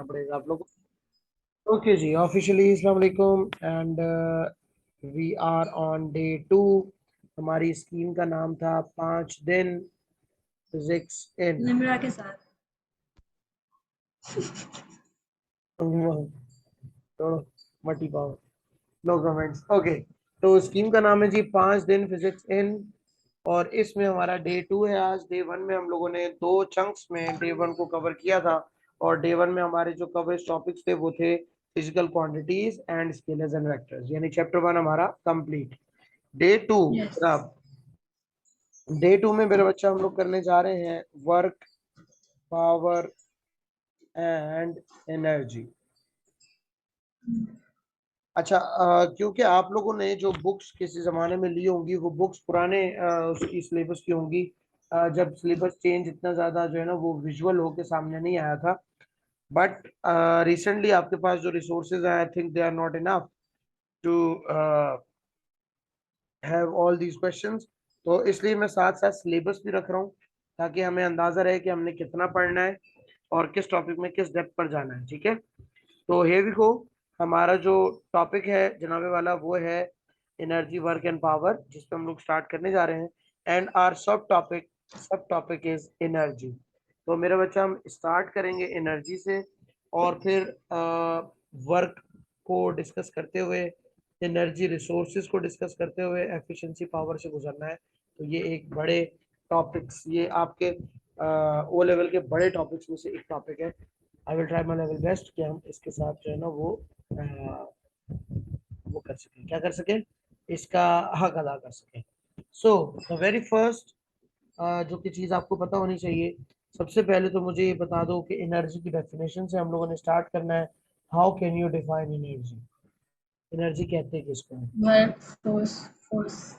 पड़ेगा आप लोग को। ओके जी, ऑफिशियली अस्सलाम वालेकुम and we are on day 2। हमारी स्कीम का नाम था 5 दिन फिजिक्स इन। निम्रा के साथ। तो मटी पाओ, नो कमेंट्स। ओके, तो स्कीम का नाम है जी 5 दिन फिजिक्स इन, और इसमें हमारा डे 2 है। आज डे 1 में हम लोगों ने 2 चंक्स में डे 1 को कवर किया था, और डे 1 में हमारे जो कवरेज टॉपिक्स थे वो थे physical quantities and scalars and vectors, यानी चैप्टर 1 हमारा कंप्लीट। Day 2, yes. डे 2 में मेरे बच्चा हम लोग करने जा रहे हैं वर्क, पावर एंड एनर्जी। अच्छा, क्योंकि आप लोगों ने जो बुक्स किसी जमाने में ली होंगी वो बुक्स पुराने उसकी सिलेबस की होंगी। जब सिलेबस चेंज इतना ज्यादा जो है ना वो विजुअल होके सामने नहीं आया था, बट रिसेंटली आपके पास जो रिसोर्सेज हैं I think they are not enough to have all these questions. तो इसलिए मैं साथ साथ सिलेबस भी रख रहा हूँ, ताकि हमें अंदाजा रहे कि हमने कितना पढ़ना है और किस टॉपिक में किस डेप्थ पर जाना है। ठीक है, तो here we go। हमारा जो टॉपिक है जनाबे वाला वो है एनर्जी, वर्क एंड पावर, जिस पे हम लोग स्टार्ट करने जा रहे हैं। एंड आर सब टॉपिक इज एनर्जी। तो मेरा बच्चा हम स्टार्ट करेंगे एनर्जी से, और फिर वर्क को डिस्कस करते हुए, एनर्जी रिसोर्सेज को डिस्कस करते हुए एफिशिएंसी पावर से गुजरना है। तो ये एक बड़े टॉपिक्स, ये आपके ओ लेवल के बड़े टॉपिक्स में से एक टॉपिक है। I will try my level best कि हम इसके साथ जो है ना वो कर सकें, क्या कर सकें, इसका हक अदा कर सकें। सो द वेरी फर्स्ट जो कि चीज़ आपको पता होनी चाहिए, सबसे पहले तो मुझे ये बता दो कि एनर्जी की डेफिनेशन से हम लोगों ने स्टार्ट करना है। How can you define energy? Energy कहते हैं किसको? Work, force.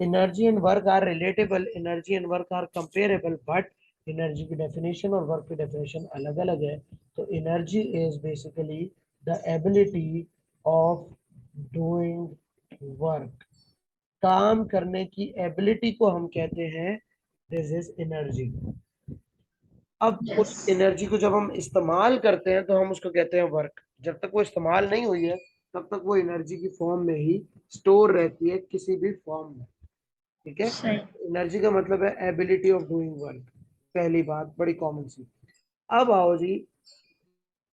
Energy and work are relatable, energy and work are comparable, but energy की डेफिनेशन और वर्क की डेफिनेशन अलग अलग है। तो energy is basically the ability of doing work, काम करने की एबिलिटी को हम कहते हैं दिस इज एनर्जी। अब यस। उस एनर्जी को जब हम इस्तेमाल करते हैं तो हम उसको कहते हैं वर्क। जब तक वो इस्तेमाल नहीं हुई है तब तक वो एनर्जी की फॉर्म में ही स्टोर रहती है, किसी भी फॉर्म में। ठीक है, सही। एनर्जी का मतलब है एबिलिटी ऑफ डूइंग वर्क, पहली बात बड़ी कॉमन सी। अब आओ जी,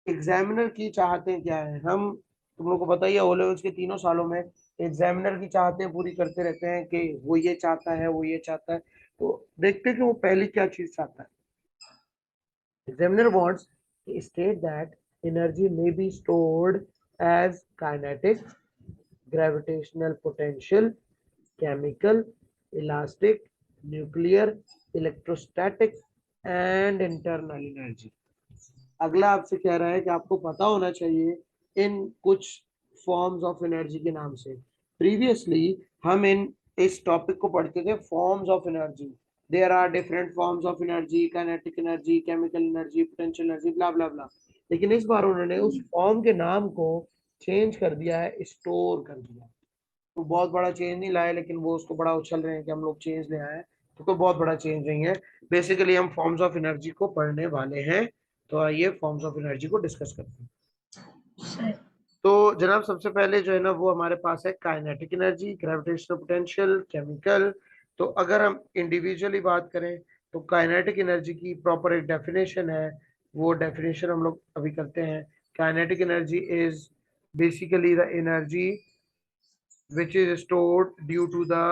एग्जामिनर की चाहते क्या है? हम, तुम लोग को पता ही है, ओ लेवल्स के 3 सालों में एग्जामिनर की चाहते पूरी करते रहते हैं कि वो ये चाहता है, वो ये चाहता है। तो देखते हैं कि वो पहली क्या चीज चाहता है। Examiner wants to state that energy may be stored as kinetic, gravitational potential, chemical, elastic, nuclear, electrostatic and internal energy। अगला आपसे कह रहा है कि आपको पता होना चाहिए इन कुछ फॉर्म्स ऑफ एनर्जी के नाम से। प्रीवियसली हम इस टॉपिक को पढ़ते थे forms of energy. There are different forms of energy, kinetic energy, chemical energy, potential energy, blah blah blah. लेकिन इस बार उन्होंने उस फॉर्म के नाम को चेंज कर दिया है, स्टोर कर दिया। तो बहुत बड़ा चेंज नहीं लाया, लेकिन वो उसको बड़ा उछल रहे हैं कि हम लोग चेंज ले आए हैं। तो कोई बहुत बड़ा चेंज नहीं है। बेसिकली हम फॉर्म्स ऑफ एनर्जी को पढ़ने वाले हैं। तो आइए फॉर्म्स ऑफ एनर्जी को डिस्कस करते हैं। सही। तो जनाब सबसे पहले जो है ना वो हमारे पास है kinetic energy, gravitational potential, chemical. तो अगर हम इंडिविजुअली बात करें तो काइनेटिक एनर्जी की प्रॉपर एक डेफिनेशन है, वो डेफिनेशन हम लोग अभी करते हैं। Kinetic energy is basically the energy which is stored due to the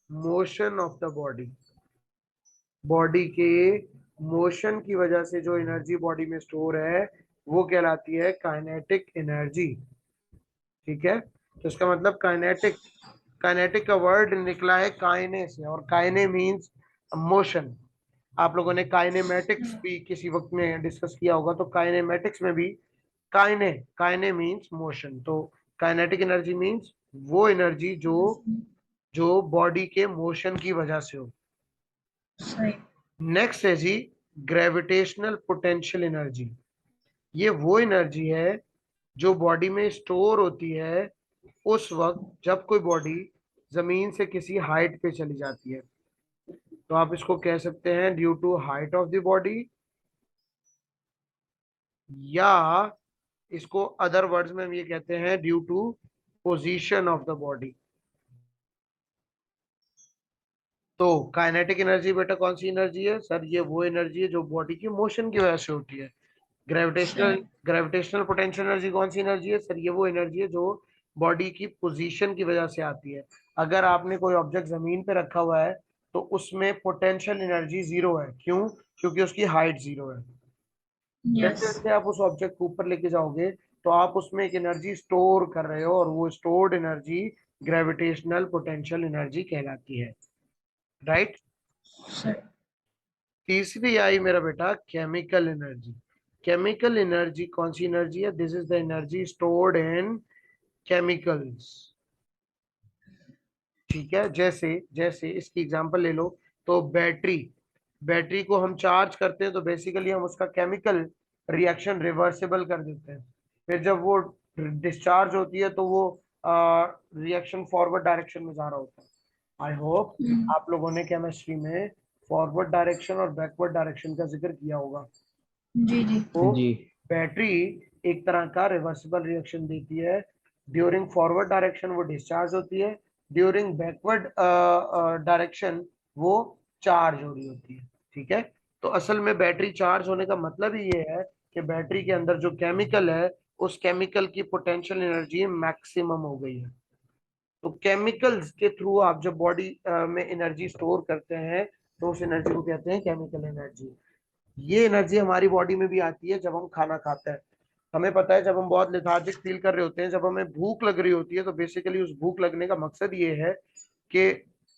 motion of the body। Body के मोशन की वजह से जो एनर्जी बॉडी में स्टोर है वो कहलाती है काइनेटिक एनर्जी। ठीक है, तो इसका मतलब काइनेटिक, काइनेटिक का वर्ड निकला है काइने से, और काइने मींस मोशन। आप लोगों ने काइनेमेटिक्स भी किसी वक्त में डिस्कस किया होगा, तो काइनेमेटिक्स में भी काइने, काइने मींस मोशन। तो काइनेटिक एनर्जी मींस वो एनर्जी जो जो बॉडी के मोशन की वजह से हो। सही। नेक्स्ट है जी ग्रेविटेशनल पोटेंशियल एनर्जी। ये वो एनर्जी है जो बॉडी में स्टोर होती है उस वक्त जब कोई बॉडी जमीन से किसी हाइट पे चली जाती है। तो आप इसको कह सकते हैं due to height of the body, या इसको अदर वर्ड्स में हम ये कहते हैं due to position of the body. तो काइनेटिक एनर्जी बेटा कौन सी एनर्जी है सर? ये वो एनर्जी है जो बॉडी की मोशन की वजह से होती है। ग्रेविटेशनल सही। ग्रेविटेशनल पोटेंशियल एनर्जी कौन सी एनर्जी है सर? ये वो एनर्जी है जो बॉडी की पोजीशन की वजह से आती है। अगर आपने कोई ऑब्जेक्ट जमीन पे रखा हुआ है तो उसमें पोटेंशियल एनर्जी जीरो है। क्यों? क्योंकि उसकी हाइट जीरो है। जैसे यस। जैसे आप उस ऑब्जेक्ट को ऊपर लेके जाओगे तो आप उसमें एक एनर्जी स्टोर कर रहे हो और वो stored energy gravitational potential energy कहलाती है। राइट। सही। तीसरी आई मेरा बेटा केमिकल एनर्जी। केमिकल एनर्जी कौन सी एनर्जी है? This is the energy stored in chemicals. ठीक है, जैसे जैसे इसकी एग्जांपल ले लो। तो बैटरी, बैटरी को हम चार्ज करते हैं तो बेसिकली हम उसका केमिकल रिएक्शन रिवर्सिबल कर देते हैं। फिर जब वो डिस्चार्ज होती है तो वो रिएक्शन फॉरवर्ड डायरेक्शन में जा रहा होता है। आई होप हम्म, आप लोगों ने केमिस्ट्री में फॉरवर्ड डायरेक्शन और बैकवर्ड डायरेक्शन का जिक्र किया होगा। जी जी। तो जी। बैटरी एक तरह का रिवर्सिबल रिएक्शन देती है। ड्यूरिंग फॉरवर्ड डायरेक्शन वो डिस्चार्ज होती है, ड्यूरिंग बैकवर्ड डायरेक्शन वो चार्ज हो रही होती है। ठीक है। तो असल में बैटरी चार्ज होने का मतलब ही ये है कि बैटरी के अंदर जो केमिकल है उस केमिकल की पोटेंशियल एनर्जी मैक्सिमम हो गई है। तो केमिकल्स के थ्रू आप जब बॉडी में एनर्जी स्टोर करते हैं तो उस एनर्जी को कहते हैं केमिकल एनर्जी। ये एनर्जी हमारी बॉडी में भी आती है जब हम खाना खाते हैं। हमें पता है जब हम बहुत लेथार्जिक फील कर रहे होते हैं, जब हमें भूख लग रही होती है, तो बेसिकली उस भूख लगने का मकसद ये है कि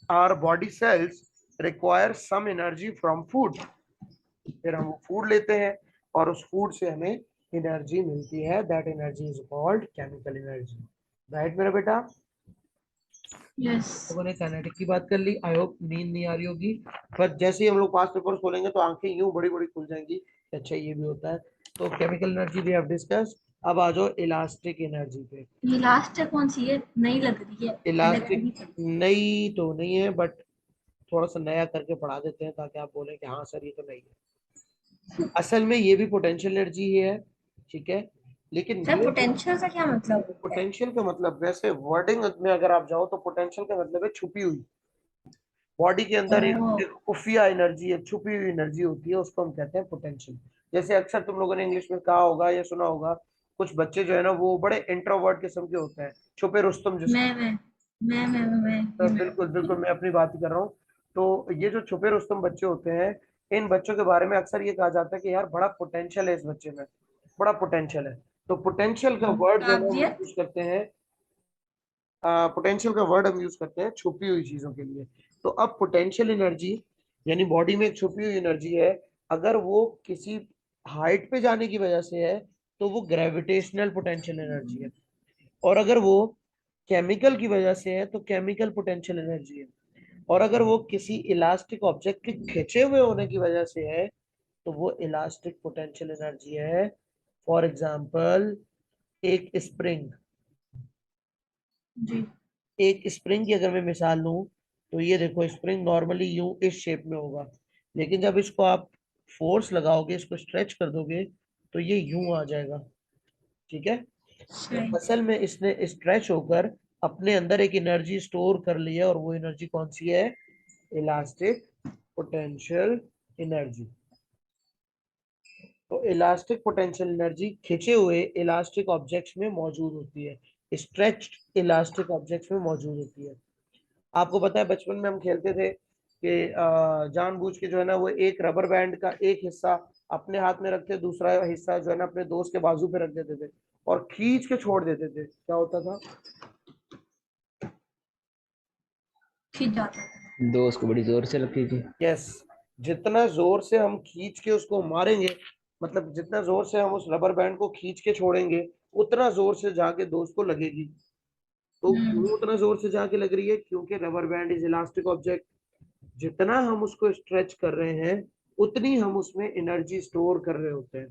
our body cells require some energy from food. फिर हम वो फूड लेते हैं और उस फूड से हमें एनर्जी मिलती है। That energy is called chemical energy. Right मेरा बेटा। यस। लोगों ने काइनेटिक की बात कर ली। आई होप नींद नहीं आ रही होगी, पर जैसे ही हम लोग पास्ट पेपर खोलेंगे तो आंखें यूं बड़ी बड़ी खुल जाएंगी कि अच्छा ये भी होता है। तो chemical energy we have discuss. अब आ जाओ इलास्टिक एनर्जी पे। ये लास्ट है कौन सी है? नई लग रही है, पहले इलास्टिक करनी पड़ी। नई तो नहीं है, बट थोड़ा सा नया करके पढ़ा देते हैं ताकि आप बोले कि हाँ सर ये तो नहीं है। असल में ये भी पोटेंशियल एनर्जी ही है। ठीक है। लेकिन सर ये पोटेंशियल का क्या मतलब होता है? पोटेंशियल का मतलब, वैसे वर्डिंग में अगर आप जाओ तो पोटेंशियल का मतलब है छुपी हुई। बॉडी के अंदर ओह। एक खुफिया एनर्जी, एक छुपी हुई एनर्जी होती है, उसको हम कहते हैं पोटेंशियल। जैसे अक्सर तुम लोगों ने इंग्लिश में कहा होगा या सुना होगा, कुछ बच्चे जो है ना वो बड़े इंट्रोवर्ट किस्म के होते हैं, छुपे रुस्तम जिसको। मैं मैं मैं तो ये मैं। बिल्कुल बिल्कुल मैं अपनी बात ही कर रहा हूँ। तो ये जो छुपे रुस्तम बच्चे होते हैं, इन बच्चों के बारे में अक्सर ये कहा जाता है कि यार बड़ा पोटेंशियल है इस बच्चे में, बड़ा पोटेंशियल है। तो पोटेंशियल का वर्ड जो है ना वो काबिलियत। यूज करते हैं, पोटेंशियल का वर्ड हम यूज करते हैं छुपी हुई चीजों के लिए। तो अब पोटेंशियल एनर्जी यानी बॉडी में एक छुपी हुई एनर्जी है। अगर वो किसी हाइट पे जाने की वजह से है तो वो ग्रेविटेशनल पोटेंशियल एनर्जी है। और अगर वो केमिकल की वजह से है तो केमिकल पोटेंशियल एनर्जी है। और अगर वो किसी इलास्टिक ऑब्जेक्ट के खिंचे हुए होने की वजह से है तो वो इलास्टिक पोटेंशियल एनर्जी है। फॉर एग्जाम्पल एक स्प्रिंग, जी। एक स्प्रिंग की अगर मैं मिसाल लूं तो ये देखो स्प्रिंग नॉर्मली यूं इस शेप में होगा, लेकिन जब इसको आप फोर्स लगाओगे, इसको स्ट्रेच कर दोगे तो ये यूं आ जाएगा। ठीक है। तो सही। असल में इसने स्ट्रेच होकर अपने अंदर एक एनर्जी स्टोर कर ली है और वो एनर्जी कौन सी है? Elastic potential energy. तो इलास्टिक पोटेंशियल एनर्जी खिंचे हुए इलास्टिक ऑब्जेक्ट्स में मौजूद होती है, स्ट्रेच्ड इलास्टिक ऑब्जेक्ट्स में मौजूद होती है। आपको पता है बचपन में हम खेलते थे कि जानबूझ के जो है ना वो एक रबर बैंड का एक हिस्सा अपने हाथ में रखते, दूसरा हिस्सा जो है ना अपने दोस्त के बाजू पे रख देते थे और खींच के छोड़ देते थे। क्या होता था? खिंच जाता है। दोस्त को बड़ी जोर से लगती थी। यस। जितना जोर से हम खींच के उसको मारेंगे, मतलब जितना जोर से हम उस रबर बैंड को खींच के छोड़ेंगे उतना जोर से जाके दोस्त को लगेगी। तो क्यों हम्म। उतना जोर से जाके लग रही है? क्योंकि rubber band is elastic object. जितना हम उसको स्ट्रेच कर रहे हैं उतनी हम उसमें एनर्जी स्टोर कर रहे होते हैं।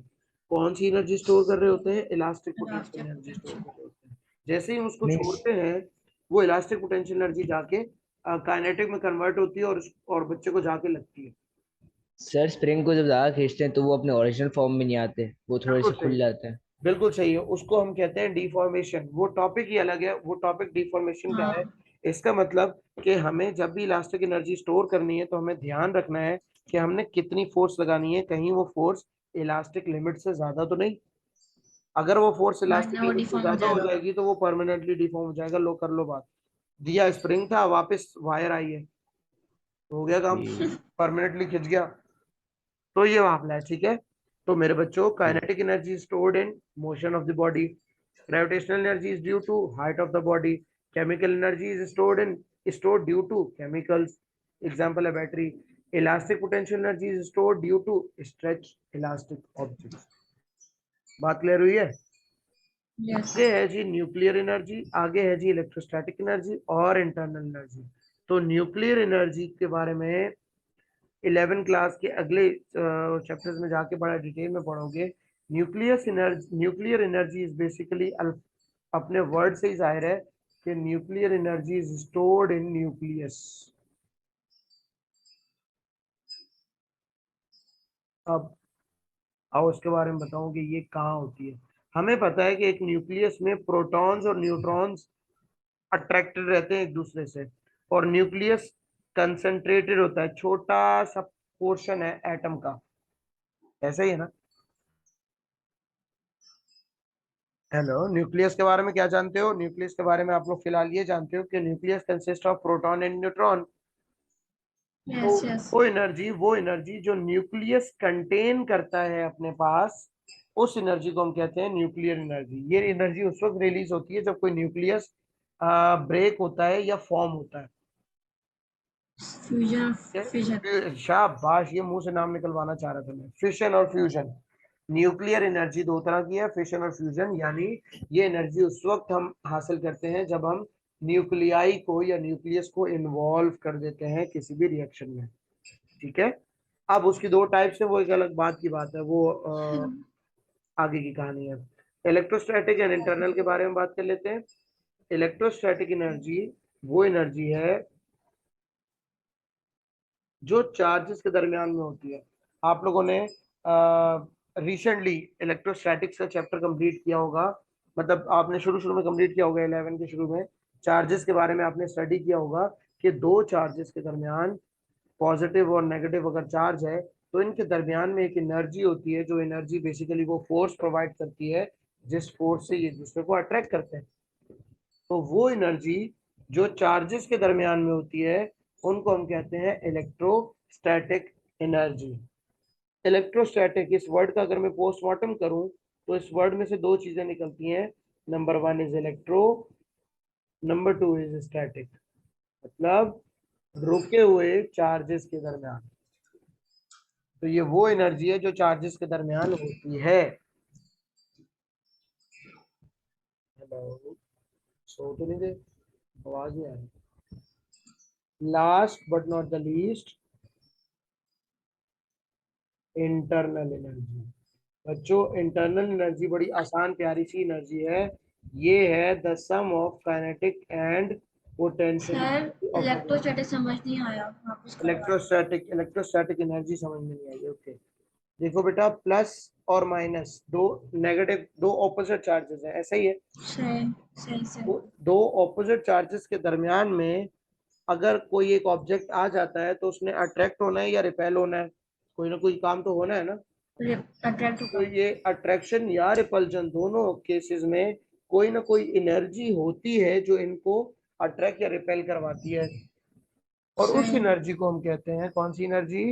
कौन सी एनर्जी स्टोर कर रहे होते हैं? Elastic potential elastic energy store potential. कर रहे होते हैं। जैसे ही हम उसको मीन्स छोड़ते हैं वो इलास्टिक पोटेंशियल एनर्जी जाके काइनेटिक में कन्वर्ट होती है और बच्चे को जाके लगती है। सर स्प्रिंग को जब ज्यादा खींचते हैं तो वो अपने ओरिजिनल फॉर्म में नहीं आते, वो थोड़े बिल्कुल से खुल सही, जाते हैं। बिल्कुल सही है, उसको हम कहते हैं डिफॉर्मेशन। वो टॉपिक ही अलग है, वो टॉपिक डिफॉर्मेशन का है। हाँ इसका मतलब कि हमें जब भी इलास्टिक एनर्जी स्टोर करनी है तो हमें ध्यान रखना है कि हमने कितनी फोर्स लगानी है, कहीं वो फोर्स इलास्टिक लिमिट से ज्यादा तो नहीं। अगर वो फोर्स इलास्टिक वरना वो लिमिट से डिफॉर्म हो ज्यादा हो जाएगा। जाएगी तो वो परमानेंटली डिफॉर्म हो जाएगा। लो कर लो बात। दिया स्प्रिंग था, वापस वायर आई है, हो गया काम, जी। परमानेंटली खिंच गया। तो ये मामला है, ठीक है। तो मेरे बच्चों, जी। Kinetic energy stored in motion of the body, gravitational energy is due to height of the body, chemical energy is stored due to chemicals, example है battery, elastic potential energy is stored due to stretch elastic objects. बात clear हुई है? Yes. आगे है जी nuclear energy, आगे है जी electrostatic energy और internal energy. तो न्यूक्लियर एनर्जी के बारे में 11 क्लास के अगले चैप्टर्स में जाके बड़ा डिटेल में पढ़ोगे। न्यूक्लियर एनर्जी इज बेसिकली, अपने वर्ड से ही जाहिर है कि nuclear energy is stored in nucleus. अब आओ इसके बारे में बताऊं कि ये कहाँ होती है। हमें पता है कि एक न्यूक्लियस में प्रोटॉन्स और न्यूट्रॉन्स अट्रैक्टेड रहते हैं एक दूसरे से, और न्यूक्लियस कंसंट्रेटेड होता है, छोटा सा पोर्शन है एटम का, ऐसा ही है ना? हेलो, न्यूक्लियस के बारे में क्या जानते हो? न्यूक्लियस के बारे में आप लोग फिलहाल ये जानते हो कि nucleus consist of proton and neutron. तो यस यस। वो एनर्जी जो न्यूक्लियस कंटेन करता है अपने पास, उस एनर्जी को हम कहते हैं न्यूक्लियर एनर्जी। ये एनर्जी उस वक्त रिलीज होती है जब कोई न्यूक्लियस ब्रेक होता है या फॉर्म होता है। Fusion fission. शाबाश, ये मुंह से नाम निकलवाना चाह रहा था मैं, फिशन और फ्यूजन। न्यूक्लियर एनर्जी दो तरह की है, फिशन और फ्यूजन। यानी ये एनर्जी उस वक्त हम हासिल करते हैं जब हम न्यूक्लियाई को या न्यूक्लियस को इन्वॉल्व कर देते हैं किसी भी रिएक्शन में, ठीक है। अब उसकी दो टाइप्स है, वो एक अलग बात की बात है, वो आगे की कहानी है। इलेक्ट्रोस्टैटिक एंड इंटरनल के बारे में बात कर लेते हैं। इलेक्ट्रोस्टैटिक एनर्जी वो एनर्जी है जो चार्जेस के दरमियान में होती है। आप लोगों ने रिसेंटली इलेक्ट्रोस्टैटिक्स का चैप्टर कंप्लीट किया होगा, मतलब आपने शुरू शुरू में कंप्लीट किया होगा, 11 के शुरू में चार्जेस के बारे में आपने स्टडी किया होगा कि दो चार्जेस के दरमियान, पॉजिटिव और नेगेटिव अगर चार्ज है, तो इनके दरमियान में एक एनर्जी होती है, जो एनर्जी बेसिकली वो फोर्स प्रोवाइड करती है जिस फोर्स से ये दूसरे को अट्रैक्ट करते हैं। तो वो एनर्जी जो चार्जेस के दरमियान में होती है, उनको हम कहते हैं इलेक्ट्रोस्टैटिक एनर्जी। इलेक्ट्रोस्टैटिक इस वर्ड का अगर मैं पोस्टमार्टम करूं तो इस वर्ड में से दो चीजें निकलती हैं। Number one is electro, number two is static. मतलब रुके हुए चार्जेस के दरमियान। तो ये वो एनर्जी है जो चार्जेस के दरमियान होती है। हेलो, सो तो नहीं दे, आवाज नहीं आ रही। Last but not the least, internal energy. बच्चों, इंटरनल एनर्जी बड़ी आसान प्यारी सी एनर्जी है। ये है the sum of kinetic and sir potential of body. Electrostatic समझ नहीं आया, वापस करवा दो। इलेक्ट्रोस्टैटिक एनर्जी समझ में नहीं आई? ओके, देखो बेटा, प्लस और माइनस, दो नेगेटिव, दो ऑपोजिट चार्जेस हैं, ऐसा ही है। सही सही से। दो ऑपोजिट चार्जेस के दरमियान में अगर कोई एक ऑब्जेक्ट आ जाता है तो उसने अट्रैक्ट होना है या रिपेल होना है? कोई ना कोई काम तो होना है ना। अट्रैक्ट तो होगा। ये अट्रैक्शन या रिपल्जन, दोनों केसेस में कोई ना कोई एनर्जी होती है जो इनको अट्रैक्ट या रिपेल करवाती है, और उस सही। एनर्जी को हम कहते हैं, कौन सी energy?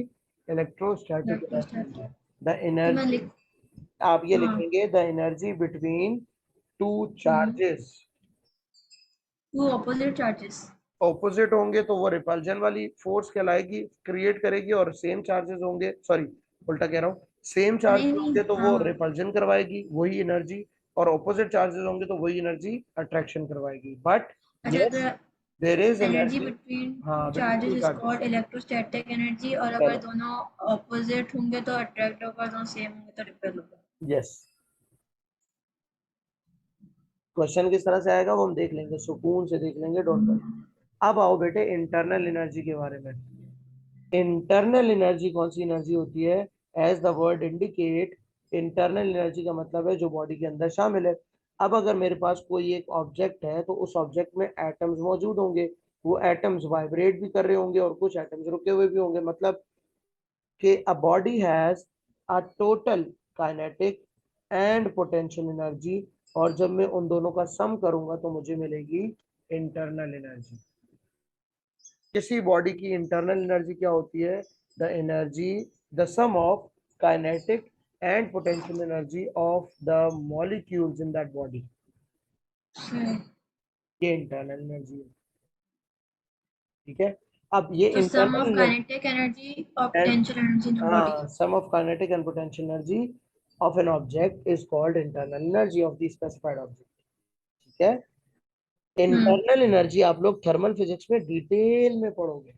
Electrostatic energy. Electrostatic. The तो मैं एनर्जी, लिख। आप ये हाँ। लिखेंगे, the energy between two charges. वो ऑपोजिट चार्जेस। ऑपोजिट होंगे तो वो रिपल्जन वाली फोर्स कहलाएगी, क्रिएट करेगी, और सेम चार्जेस होंगे, सॉरी उल्टा कह रहा हूँ, सेम नहीं चार्जेस नहीं होंगे तो हाँ वो हाँ। रिपल्जन करवाएगी वही एनर्जी, और ऑपोजिट चार्जेस होंगे तो वही एनर्जी अट्रैक्शन करवाएगी। बट अच्छा तो yes, there is energy energy. Between two हाँ, between two charges is charges. Called electrostatic energy, और अगर चलो, दोनों ऑपोजिट होंगे तो अट्रैक्ट होगा, दोनों सेम होंगे तो रिपेल होगा। यस, क्वेश्चन किस तरह से आएगा वो हम देख लेंगे, सुकून से देख लेंगे, डोंट वरी। अब आओ बेटे इंटरनल एनर्जी के बारे में। इंटरनल एनर्जी कौन सी एनर्जी होती है? As the word indicate, internal energy का मतलब है जो बॉडी के अंदर शामिल है। अब अगर मेरे पास कोई एक ऑब्जेक्ट है तो उस ऑब्जेक्ट में एटम्स मौजूद होंगे, वो एटम्स वाइब्रेट भी कर रहे होंगे और कुछ एटम्स रुके हुए भी होंगे। मतलब कि a body has a total kinetic and potential energy, और जब मैं उन दोनों का सम करूंगा तो मुझे मिलेगी इंटरनल एनर्जी। किसी बॉडी की इंटरनल एनर्जी क्या होती है? The energy, the sum of kinetic and potential energy of the molecules in that body, सही। ये इंटरनल एनर्जी है। ठीक है, अब ये तो sum internal of energy kinetic energy और and, potential energy in body. हाँ, sum of kinetic and potential energy of an object is called internal energy of the specified object। ठीक है, हम्म। इंटरनल एनर्जी आप लोग थर्मल फिजिक्स में detail में पढ़ोगे।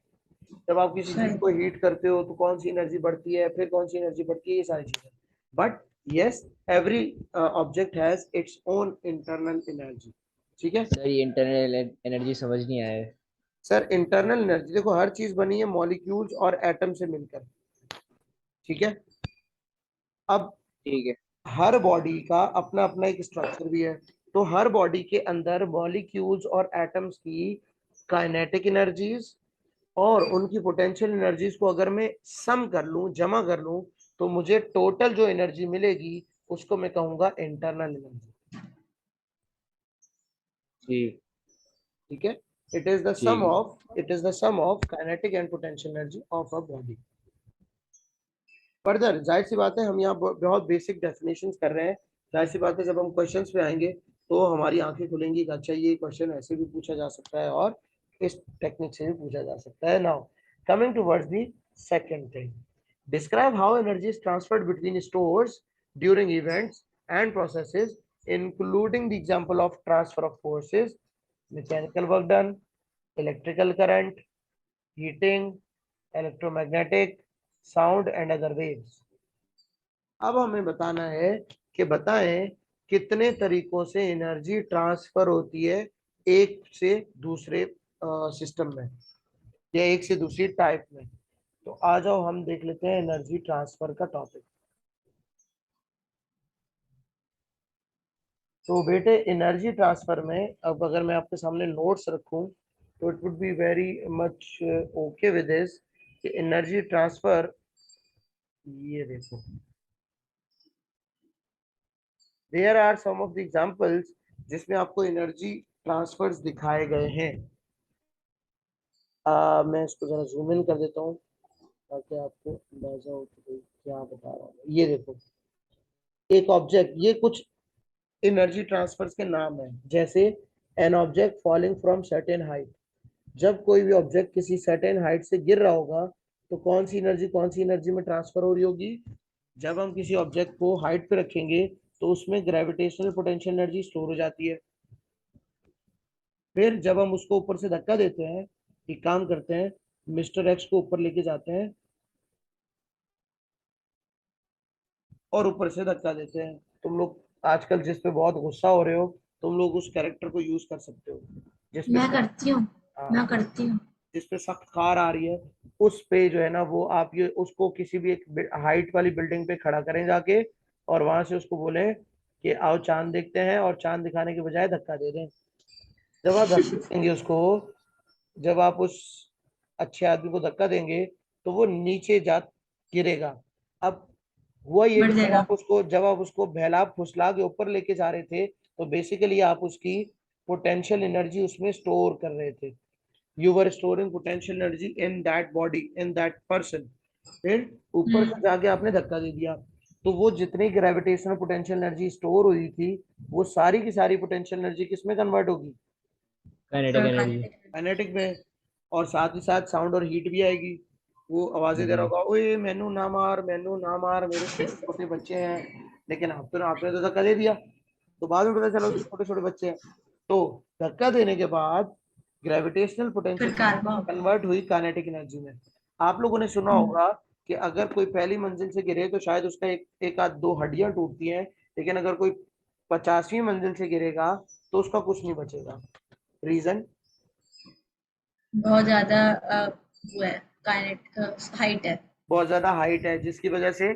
जब आप किसी चीज सही। को हीट करते हो तो कौन सी एनर्जी बढ़ती है, फिर कौन सी एनर्जी बढ़ती है, ये सारी चीजें। But yes, every object has its own internal energy. ठीक है सर ये इंटरनल एनर्जी समझ नहीं आया है। सर, इंटरनल एनर्जी देखो, हर चीज बनी है मॉलिक्यूल्स और एटम से मिलकर। ठीक है, अब ठीक है। हर बॉडी का अपना अपना एक स्ट्रक्चर भी है, तो हर बॉडी के अंदर मॉलिक्यूल्स और एटम्स की काइनेटिक एनर्जीज और उनकी पोटेंशियल एनर्जीज को अगर मैं सम कर लूं, जमा कर लूं, तो मुझे टोटल जो एनर्जी मिलेगी उसको मैं कहूंगा इंटरनल एनर्जी। ठीक। ठीक है, इट इज द सम ठीक है। Of, it is the sum of kinetic and potential energy of a body. Further जाहिर सी बात है हम यहाँ बहुत बेसिक डेफिनेशंस कर रहे हैं। जाहिर सी बात है जब हम क्वेश्चंस पे आएंगे तो हमारी आंखें खुलेंगी कि अच्छा ये क्वेश्चन ऐसे भी पूछा जा सकता है और इस टेक्निक से भी पूछा जा सकता है। Now coming towards the second thing, describe how energy is transferred between stores during events and processes, including the example of transfer of forces, mechanical work done, electrical current, heating, electromagnetic, sound and other waves। अब हमें बताना है कि बताएं कितने तरीकों से energy transfer होती है एक से दूसरे सिस्टम में या एक से दूसरी टाइप में। तो आ जाओ हम देख लेते हैं एनर्जी ट्रांसफर का टॉपिक। तो बेटे एनर्जी ट्रांसफर में अब अगर मैं आपके सामने नोट्स रखूं तो it would be very much okay with this कि एनर्जी ट्रांसफर, ये देखो, there are some of the examples जिसमें आपको एनर्जी ट्रांसफर्स दिखाए गए हैं। मैं इसको जरा जूम इन कर देता हूँ ताकि आपको अंदाजा हो कि क्या बता रहा हूँ। ये देखो, एक ऑब्जेक्ट, ये कुछ एनर्जी ट्रांसफर्स के नाम है, जैसे an object falling from certain height. जब कोई भी ऑब्जेक्ट किसी सर्टेन हाइट से गिर रहा होगा तो कौन सी एनर्जी में ट्रांसफर हो रही होगी? जब हम किसी ऑब्जेक्ट को हाइट पे रखेंगे तो उसमें ग्रेविटेशनल पोटेंशियल एनर्जी स्टोर हो जाती है। फिर जब हम उसको ऊपर से धक्का देते हैं, एक काम करते हैं, मिस्टर एक्स को ऊपर लेके जाते हैं और ऊपर से धक्का देते हैं। तुम लोग आजकल जिस पे बहुत गुस्सा हो रहे हो, तुम लोग उस कैरेक्टर को यूज कर सकते हो जिसपे मैं करती हूँ। मैं करती हूँ। जिसपे सख्त कार आ रही है। उस पे जो है ना, वो आप ये उसको किसी भी एक हाइट वाली बिल्डिंग पे खड़ा करें जाके, और वहां से उसको बोले कि आओ चांद देखते हैं, और चांद दिखाने के बजाय धक्का दे दें। जब आप धक्का देंगे उसको, जब आप उस अच्छे आदमी को धक्का देंगे तो वो नीचे जा गिरेगा। अब हुआ ये बढ़ कि जाएगा। जब आप उसको बहला फुसला के ऊपर लेके जा रहे थे तो बेसिकली आप उसकी पोटेंशियल एनर्जी उसमें स्टोर कर रहे थे। You were storing potential energy in that body, in that person. फिर ऊपर से जाके आपने धक्का दे दिया, तो वो जितनी ग्रेविटेशनल पोटेंशियल एनर्जी स्टोर हुई थी वो सारी की सारी पोटेंशियल एनर्जी किस में कन्वर्ट होगी? Kinetic energy. काइनेटिक। काइनेटिक में। और साथ ही साथ साउंड और हीट भी आएगी। वो आवाजें दे रहा जी। होगा, ओए मैनू ना मार, मैनू ना मार, मेरे छोटे बच्चे हैं। लेकिन आपने तो धक्का दे दिया, तो बाद में पता चला उसके छोटे छोटे बच्चे हैं। तो धक्का देने के बाद ग्रेविटेशनल फिर पोटेंशियल कार्बन। कन्वर्ट हुई काइनेटिक एनर्जी में। आप लोगों ने सुना होगा कि अगर कोई पहली मंजिल से गिरे तो शायद उसका एक आध दो हड्डियां टूटती हैं, लेकिन अगर कोई 50वीं मंजिल से गिरेगा तो उसका कुछ नहीं बचेगा। रीजन? बहुत ज्यादा वो है, काइनेटिक हाइट है। बहुत ज्यादा हाइट है, जिसकी वजह से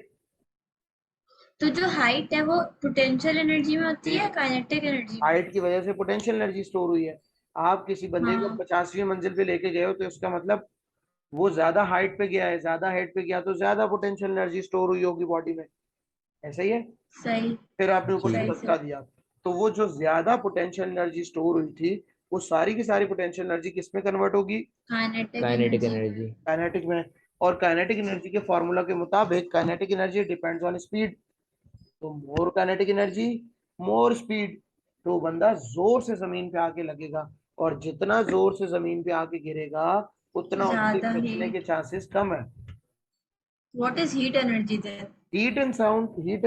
तो जो हाइट है वो पोटेंशियल एनर्जी में होती है काइनेटिक एनर्जी में? हाइट की वजह से पोटेंशियल एनर्जी स्टोर हुई है। आप किसी बंदे को हाँ 50वीं मंजिल पे लेके गए हो तो इसका मतलब वो ज्यादा हाइट पे गया है, ज्यादा हाइट पे गया तो ज्यादा पोटेंशियल एनर्जी स्टोर हुई होगी बॉडी में। ऐसा ही है। सही फिर आपने ऊपर से ठीक। सही धक्का सही। दिया, तो वो जो ज्यादा पोटेंशियल एनर्जी स्टोर हुई थी, वो सारी की सारी पोटेंशियल एनर्जी किस में कन्वर्ट होगी? Kinetic kinetic energy. Energy. Kinetic में। और काइनेटिक एनर्जी के फॉर्मूला के मुताबिक kinetic energy depends on speed. तो more kinetic energy, more speed. तो बंदा जोर से जमीन पे आके लगेगा, और जितना जोर से जमीन पे आके गिरेगा उतना उसके ज्यादा बचने के हीट। चांसेस कम है। What is heat energy then? Heat and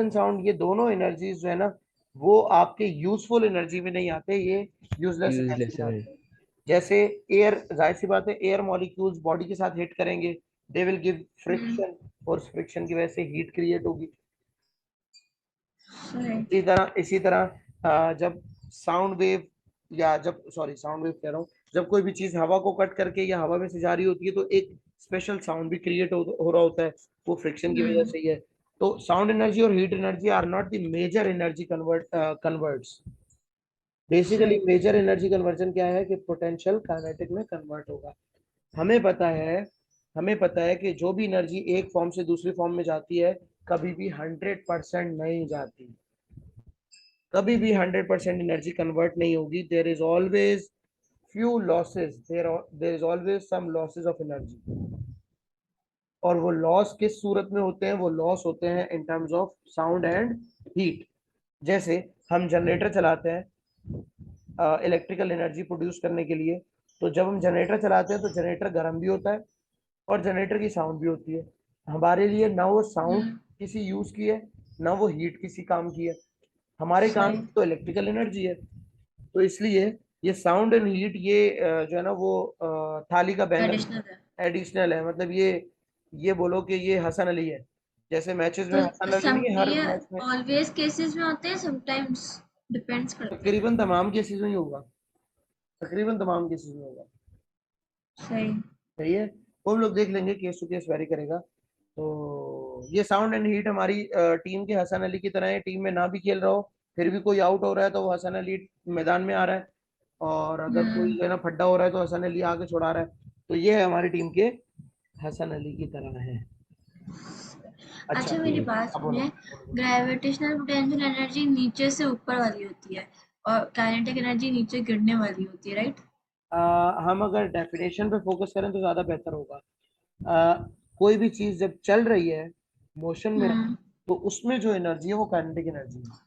sound ये दोनों एनर्जीज जो है ना, वो आपके यूजफुल एनर्जी में नहीं आते, ये यूजलेस एनर्जी यूजलेस में एनर्जी। आते हैं। जैसे एयर, जाहिर सी बात है, एयर मॉलिक्यूल्स बॉडी के साथ हिट करेंगे, they will give hmm. Friction, और उस फ्रिक्शन की वजह से हीट क्रिएट होगी। सही। इसी तरह जब साउंड वेव, या जब, सॉरी साउंड वेव कह रहा हूँ, जब कोई भी चीज हवा को कट करके या हवा में से जा रही होती है तो एक स्पेशल साउंड भी क्रिएट हो रहा होता है, वो फ्रिक्शन की वजह हम्म। से ही है। तो साउंड एनर्जी और heat energy are not the major energy converts. Basically सही। मेजर एनर्जी कन्वर्जन क्या है कि पोटेंशियल काइनेटिक में कन्वर्ट होगा। हमें पता है हमें पता है कि जो भी एनर्जी एक फॉर्म से दूसरी फॉर्म में जाती है, कभी भी 100% नहीं जाती, कभी भी 100% एनर्जी कन्वर्ट नहीं होगी। There is always few losses, there is always some losses of energy. और वो लॉस किस सूरत में होते हैं? वो लॉस होते हैं in terms of sound and heat. जैसे हम जनरेटर चलाते हैं इलेक्ट्रिकल एनर्जी प्रोड्यूस करने के लिए, तो जब हम जनरेटर चलाते हैं तो जनरेटर गर्म भी होता है और जनरेटर की साउंड भी होती है। हमारे लिए ना वो साउंड हम्म। किसी यूज की है, ना वो हीट किसी काम की है, हमारे काम सही। की तो इलेक्ट्रिकल एनर्जी है। तो इसलिए ये साउंड एंड हीट ये जो है ना वो थाली का बैंगन एडिशनल है। एडिशनल है। मतलब ये बोलो कि ये हसन अली है, जैसे मैचेस में हसन तो अली सम नहीं है हर ये मैच में। ऑलवेज केसेस में होते हैं, समटाइम्स डिपेंड्स करता है। तकरीबन तमाम केसेस में ही होगा, तकरीबन तमाम केसेस में होगा। सही। सही है। वो हम लोग देख लेंगे, केस टू केस वेरी करेगा। तो ये साउंड एंड हीट हमारी टीम के हसन अली की तरह है। टीम में ना भी खेल रहा हो, फिर भी कोई आउट हो रहा है तो वो हसन अली मैदान में आ रहा है, और अगर कोई हम्म। जो है ना फड्डा हो रहा है तो हसन अली आके छुड़ा रहा है। तो ये है हमारी टीम के हसन अली की तरह है। अच्छा, अच्छा मेरी ठीक। बात अब बोलो, सुनिए। बोलो। ग्रेविटेशनल पोटेंशियल एनर्जी नीचे से ऊपर वाली होती है और काइनेटिक एनर्जी नीचे गिरने वाली होती है, राइट? हम अगर डेफिनेशन पे फोकस करें तो ज्यादा बेहतर होगा। आ, कोई भी चीज जब चल रही है, मोशन में है, हम्म। तो उसमें जो एनर्जी है वो काइनेटिक एनर्जी है।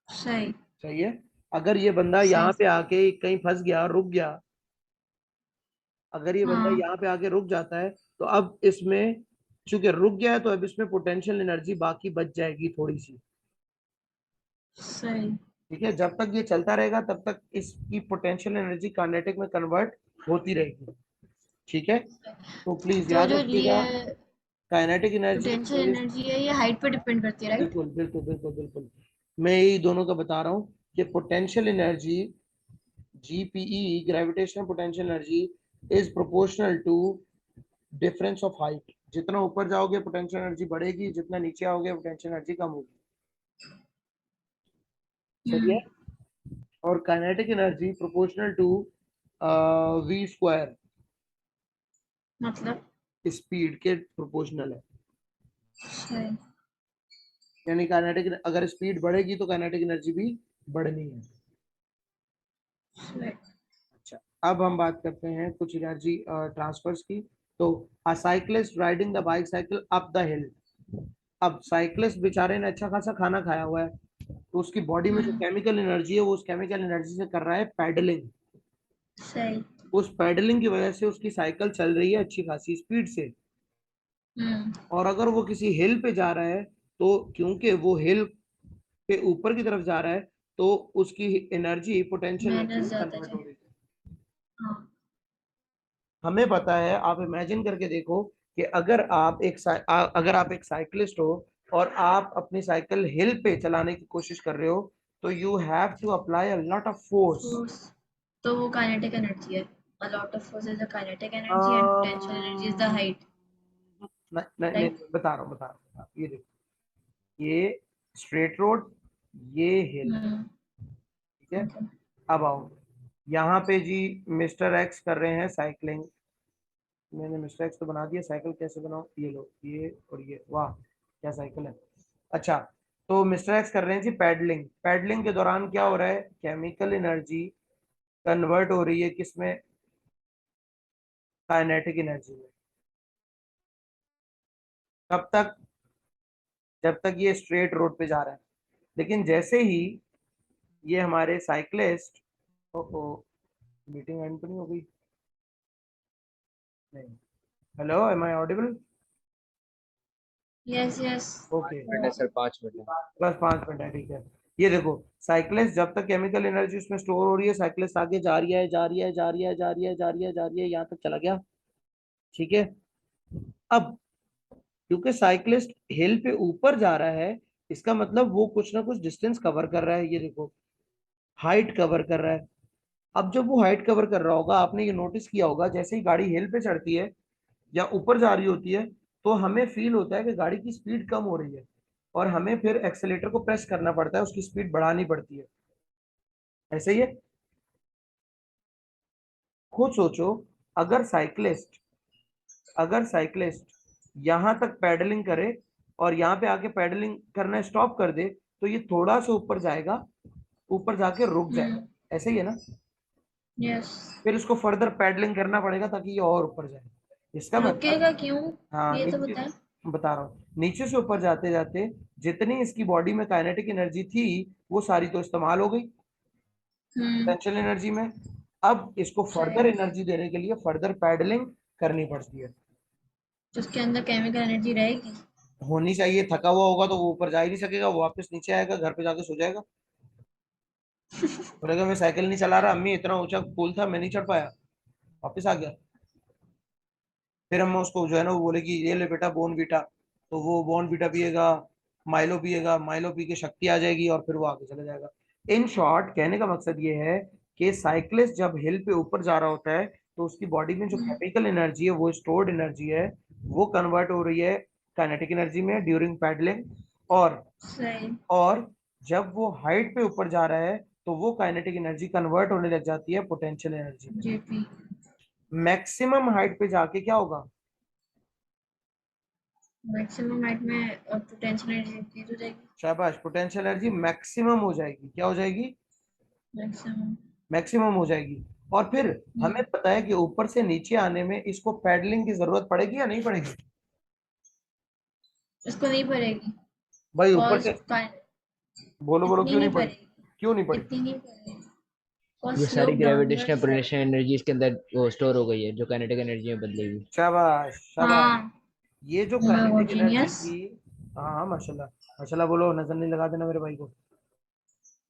सही सही है। अगर ये बंदा यहाँ सही। पे आके कहीं फंस गया, रुक गया, अगर ये बंदा हाँ। यहाँ पे आके रुक जाता है, तो अब इसमें, चूंकि रुक गया है, तो अब इसमें पोटेंशियल एनर्जी बाकी बच जाएगी थोड़ी सी। सही। ठीक है, जब तक ये चलता रहेगा तब तक इसकी पोटेंशियल एनर्जी काइनेटिक में कन्वर्ट होती रहेगी। ठीक है, तो प्लीज तो याद जो रखिएगा, ये kinetic energy potential is, energy है ये हाइट पे डिपेंड करती है, राइट? बिल्कुल बिल्कुल बिल्कुल बिल्कुल, मैं यही दोनों का बता रहा हूँ कि potential energy GPE, gravitational potential energy, is proportional to difference of height. जितना ऊपर जाओगे पोटेंशियल एनर्जी बढ़ेगी, जितना नीचे आओगे पोटेंशियल एनर्जी कम होगी। सही है। हम्म। और kinetic energy proportional to V square, मतलब? स्पीड के प्रोपोर्शनल है। सही। यानी काइनेटिक, अगर स्पीड बढ़ेगी तो काइनेटिक एनर्जी भी बढ़नी है। सही। अच्छा, अब हम बात करते हैं कुछ एनर्जी ट्रांसफर्स की। तो अ cyclist riding the bike cycle up the हिल। अब साइक्लिस्ट बेचारे ने अच्छा खासा खाना खाया हुआ है, तो उसकी बॉडी में जो हम्म। केमिकल एनर्जी है वो उस केमिकल एनर्जी से कर रहा है पैडलिंग। सही। उस पैडलिंग की वजह से उसकी साइकिल चल रही है अच्छी खासी स्पीड से। हम्म। और अगर वो किसी हिल पे जा रहा है, तो क्योंकि वो हिल पे ऊपर की तरफ जा रहा है, तो उसकी एनर्जी पोटेंशियल एनर्जी माइनस में ज्यादा कन्वर्ट हो चाहिए। रही है। हाँ। हमें पता है, आप इमेजिन करके देखो कि अगर आप एक साइकिलिस्ट हो और आप अपनी साइकिल हिल पे चलाने की कोशिश कर रहे हो, तो you have to apply a lot of force. Force. तो वो काइनेटिक एनर्जी है। A lot of force is the kinetic energy and potential energy is the height. नहीं नहीं, Right? बता रहा हूँ, ये देखो, ये स्ट्रेट रोड, ये हिल, Hmm. ठीक है। Okay. अब आओ यहाँ पे जी, मिस्टर एक्स कर रहे हैं साइकिलिंग। मैंने मिस्टर एक्स तो बना दिया, साइकिल कैसे बनाऊं, ये लो, ये और ये, वाह क्या साइकिल है। अच्छा, तो मिस्टर एक्स कर रहे हैं जी पैडलिंग। पैडलिंग के दौरान क्या हो रहा है, केमिकल एनर्जी कन्वर्ट हो रही है किसमें, काइनेटिक एनर्जी में। कब तक, जब तक ये स्ट्रेट रोड पे जा रहा है। लेकिन जैसे ही ये हमारे साइक्लिस्ट, ओ मीटिंग एंड तो नहीं हो गई, नहीं, hello, am I audible, Yes, yes. Okay, 5 minute है सर, 5 मिनट है। बस 5 मिनट है, ठीक है। ये देखो, साइक्लिस्ट जब तक केमिकल एनर्जी उसमें स्टोर हो रही है, साइक्लिस्ट आगे जा रही है, जा रही है, जा रही है, जा रही है, जा रही है, जा रही है, यहाँ तक चला गया, ठीक है। अब क्योंकि साइक्लिस्ट हिल पे ऊपर जा रहा है, इसका मतलब वो कुछ ना कुछ डिस्टेंस कवर कर रहा है, ये देखो, हाइट कवर कर रहा है। अब जब वो हाइट कवर कर रहा होगा, आपने ये नोटिस किया होगा, जैसे ही गाड़ी हिल पे चढ़ती है या ऊपर जा रही होती है, तो हमें फील होता है कि गाड़ी की स्पीड कम हो रही है, और हमें फिर एक्सेलेटर को प्रेस करना पड़ता है, उसकी स्पीड बढ़ानी पड़ती है। ऐसे ही है, खुद सोचो, अगर साइक्लिस्ट अगर साइक्लिस्ट यहां तक पैडलिंग करे और यहाँ पे आके पैडलिंग करना स्टॉप कर दे, तो ये थोड़ा सा ऊपर जाएगा, ऊपर जाके रुक Hmm. जाएगा, ऐसे ही है ना। Yes. फिर उसको फर्दर पैडलिंग करना पड़ेगा ताकि ये और ऊपर जाए। इसका मतलब, रुकेगा क्यों? हाँ, ये तो नीचे, बताएं। बता रहा हूँ, नीचे से ऊपर जाते जाते जितनी इसकी बॉडी में काइनेटिक एनर्जी थी, वो सारी तो इस्तेमाल हो गई हम्म। पोटेंशियल एनर्जी में। अब इसको फर्दर सही। एनर्जी देने के लिए फर्दर पैडलिंग करनी पड़ती है। तो उसके अंदर केमिकल एनर्जी रहेगी। होनी चाहिए, थका हुआ होगा तो वो ऊपर जा ही नहीं सकेगा, वो वापस नीचे आएगा, घर पे जाके सो जाएगा, बोलेगा मैं साइकिल नहीं चला रहा अम्मी, इतना ऊंचा पुल था मैं नहीं चढ़ पाया, वापस आ गया। फिर अम्मा उसको जो है ना, वो बोलेगी ये ले बेटा बोर्नवीटा, तो वो बोर्नवीटा पिएगा, माइलो पिएगा, माइलो पी के शक्ति आ जाएगी, और फिर वो आगे चला जाएगा। इन शॉर्ट, कहने का मकसद ये है कि साइक्लिस्ट जब हिल पे ऊपर जा रहा होता है, तो उसकी बॉडी में जो हम्म। केमिकल एनर्जी है, वो स्टोर्ड एनर्जी है, वो कन्वर्ट हो रही है काइनेटिक एनर्जी में ड्यूरिंग पैडलिंग। और सही। और जब वो हाइट पे ऊपर जा रहा है, तो वो काइनेटिक एनर्जी कन्वर्ट होने लग जाती है पोटेंशियल एनर्जी में। जेपी। मैक्सिमम हाइट पे जाके क्या होगा, मैक्सिमम हाइट में पोटेंशियल एनर्जी इंक्रीज हो जाएगी। शाबाश, पोटेंशियल एनर्जी मैक्सिमम हो जाएगी, क्या हो जाएगी, मैक्सिमम। मैक्सिमम हो जाएगी। और फिर हमें पता है कि ऊपर से नीचे आने में इसको पैडलिंग की जरूरत पड़ेगी या नहीं पड़ेगी, इसको नहीं पड़ेगी। भाई ऊपर कॉज से, बोलो बोलो, इतनी क्यों नहीं नहीं पड़ी, पड़ेगी। क्यों नहीं पड़ी। इतनी नहीं पड़ेगी। कॉज वो सारी स्लोप ग्रेविटेशनल डाउनवर्ड्स है। पोटेंशियल एनर्जी इसके अंदर वो स्टोर हो गई है, जो काइनेटिक एनर्जी में बदलेगी। शाबाश शाबाश, हाँ। ये जो मैं काइनेटिक एनर्जी जीनियस। थी, हाँ हाँ, माशाल्लाह, माशाल्लाह बोलो, नजर नहीं लगा देना मेरे भाई को।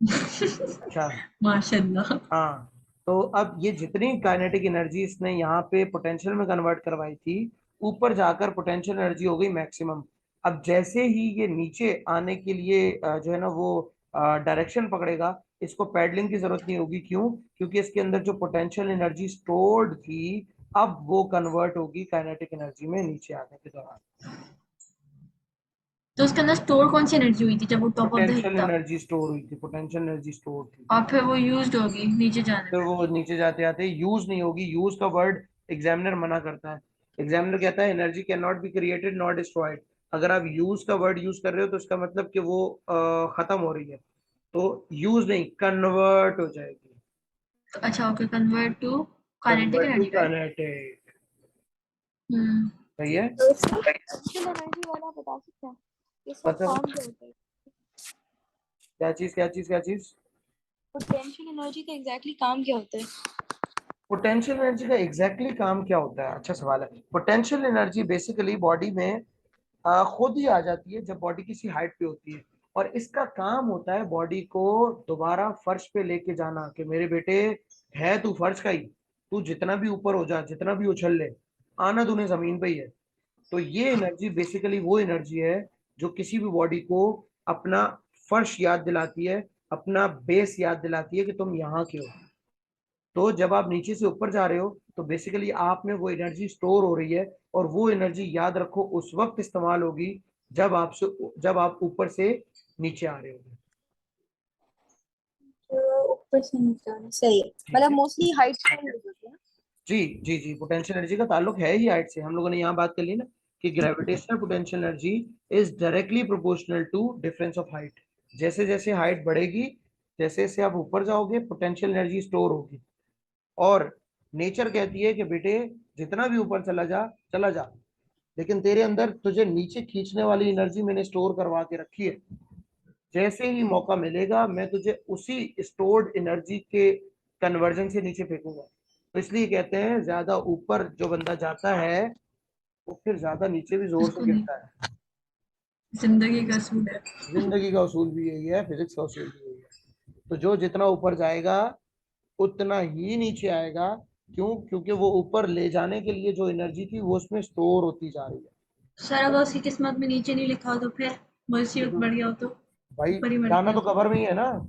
अच्छा, माशाल्लाह। हाँ, तो अब ये जितनी काइनेटिक एनर्जी इसने यहाँ पे पोटेंशियल में कन्वर्ट करवाई थी, ऊपर जाकर पोटेंशियल एनर्जी हो गई मैक्सिमम। अब जैसे ही ये नीचे आने के लिए जो है ना, वो डायरेक्शन पकड़ेगा, इसको पैडलिंग की जरूरत नहीं होगी, क्यों, क्योंकि इसके अंदर जो पोटेंशियल एनर्जी स्टोर्ड थी, अब वो कन्वर्ट होगी काइनेटिक एनर्जी में नीचे आने के दौरान। तो उसके अंदर स्टोर कौन सी एनर्जी हुई थी जब वो top of the hill potential था? एनर्जी स्टोर हुई थी, पोटेंशियल एनर्जी स्टोर थी। और फिर वो यूज्ड होगी नीचे जाने फिर में। वो नीचे जाते जाते यूज नहीं होगी, यूज का वर्ड एग्जामिनर मना करता है। एग्जामिनर कहता है energy can not be created not destroyed. अगर आप यूज का वर्ड यूज कर रहे हो, तो इसका मतलब कि वो खत्म हो रही है, तो यूज नहीं, कन्वर्ट हो जाएगी, तो अच्छा, okay, convert to kinetic convert to energy, right? Kinetic. Hmm. सही है, तो पोटेंशियल एनर्जी वाला बता सकते हैं ये सब मतलब काम क्या होता है? क्या चीज, क्या चीज, क्या चीज, पोटेंशियल एनर्जी का एग्जैक्टली काम क्या होता है? पोटेंशियल एनर्जी का एग्जैक्टली काम क्या होता है, अच्छा सवाल है। पोटेंशियल एनर्जी बेसिकली बॉडी में खुद ही आ जाती है जब बॉडी किसी हाइट पे होती है, और इसका काम होता है बॉडी को दोबारा फर्श पे लेके जाना, कि मेरे बेटे, है तू फर्श का ही, तू जितना भी ऊपर हो जा, जितना भी उछल ले, आना तूने जमीन पे ही है। तो ये एनर्जी बेसिकली वो एनर्जी है जो किसी भी बॉडी को अपना फर्श याद दिलाती है, अपना बेस याद दिलाती है कि तुम यहाँ के हो। तो जब आप नीचे से ऊपर जा रहे हो तो बेसिकली आप में वो एनर्जी स्टोर हो रही है, और वो एनर्जी याद रखो उस वक्त इस्तेमाल होगी जब आप ऊपर से नीचे आ रहे होगे। तो ऊपर से नीचे आना सही है, ठीक मतलब है। मोस्टली हाइट से यूज होती है ना। जी जी जी, पोटेंशियल एनर्जी का ताल्लुक है ही हाइट से। हम लोगों ने यहाँ बात कर ली ना कि gravitational potential energy is directly proportional to difference of height. जैसे जैसे हाइट बढ़ेगी, जैसे जैसे आप ऊपर जाओगे, पोटेंशियल एनर्जी स्टोर होगी। और नेचर कहती है कि बेटे जितना भी ऊपर चला जा, लेकिन तेरे अंदर तुझे नीचे खींचने वाली एनर्जी मैंने स्टोर करवा के रखी है। जैसे ही मौका मिलेगा मैं तुझे उसी स्टोर्ड एनर्जी के कन्वर्जन से नीचे फेंकूंगा। तो इसलिए कहते हैं ज्यादा ऊपर जो बंदा जाता है वो फिर ज्यादा नीचे भी जोर से उसको नहीं, गिरता है। जिंदगी का असूल है। जिंदगी का उसूल भी यही है, फिजिक्स का उसूल भी यही है। तो जो जितना ऊपर जाएगा उतना ही नीचे आएगा। क्यों? क्योंकि वो ऊपर ले जाने के लिए जो एनर्जी थी वो उसमें स्टोर होती जा रही सर अगर उसकी किस्मत में नीचे नहीं लिखा हो तो फिर मुसीबत है। बढ़ गया हो तो भाई ऊपर ही मर जाना गया तो तो कबर में ही है ना।